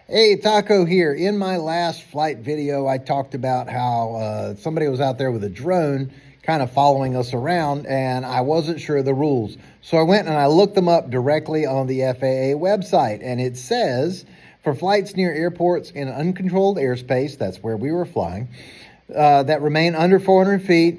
Hey, Taco here. In my last flight video, I talked about how somebody was out there with a drone kind of following us around, and I wasn't sure of the rules. So I went and I looked them up directly on the FAA website, and it says for flights near airports in uncontrolled airspace, that's where we were flying, that remain under 400 feet,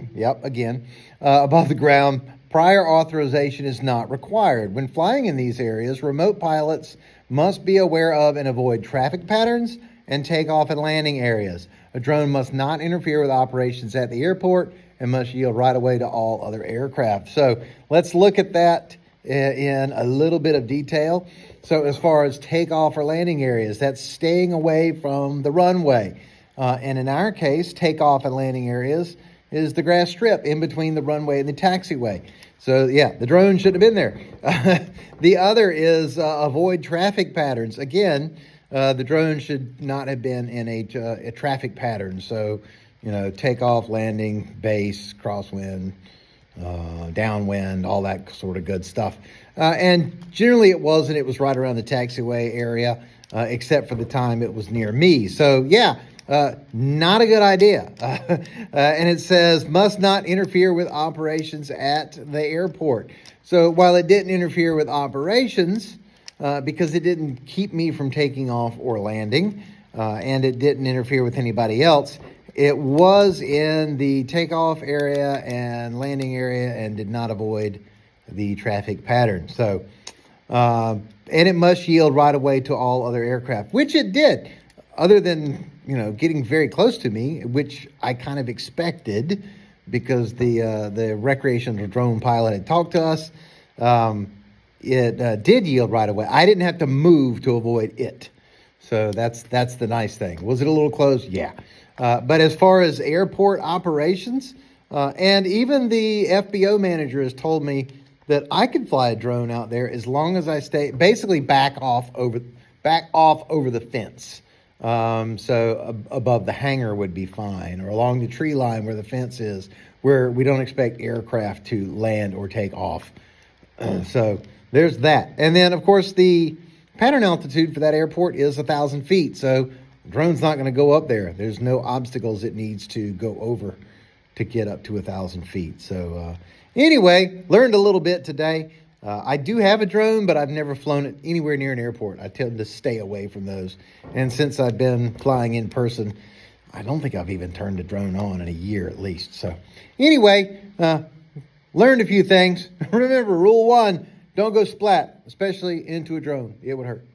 above the ground, prior authorization is not required. When flying in these areas, remote pilots must be aware of and avoid traffic patterns and takeoff and landing areas. A drone must not interfere with operations at the airport and must yield right away to all other aircraft. So let's look at that in a little bit of detail. So as far as takeoff or landing areas, that's staying away from the runway. And in our case, takeoff and landing areas is the grass strip in between the runway and the taxiway. So yeah, the drone shouldn't have been there. The other is avoid traffic patterns. Again, the drone should not have been in a traffic pattern. So, takeoff, landing, base, crosswind, downwind, all that sort of good stuff. And generally it wasn't. It was right around the taxiway area, except for the time it was near me. So yeah, not a good idea. And it says must not interfere with operations at the airport. So while it didn't interfere with operations, because it didn't keep me from taking off or landing, and it didn't interfere with anybody else, it was in the takeoff area and landing area and did not avoid the traffic pattern. So, and it must yield right away to all other aircraft, which it did, other than, getting very close to me, which I kind of expected because the recreational drone pilot had talked to us. It did yield right away. I didn't have to move to avoid it. So that's the nice thing. Was it a little close? Yeah. But as far as airport operations, and even the FBO manager has told me that I could fly a drone out there as long as I stay basically back off over the fence. So above the hangar would be fine, or along the tree line where the fence is, where we don't expect aircraft to land or take off. So there's that. And then, of course, the pattern altitude for that airport is 1,000 feet. So the drone's not going to go up there. There's no obstacles it needs to go over to get up to 1,000 feet. So anyway, learned a little bit today. I do have a drone, but I've never flown it anywhere near an airport. I tend to stay away from those. And since I've been flying in person, I don't think I've even turned a drone on in a year at least. So anyway, learned a few things. Remember, rule 1, don't go splat, especially into a drone. It would hurt.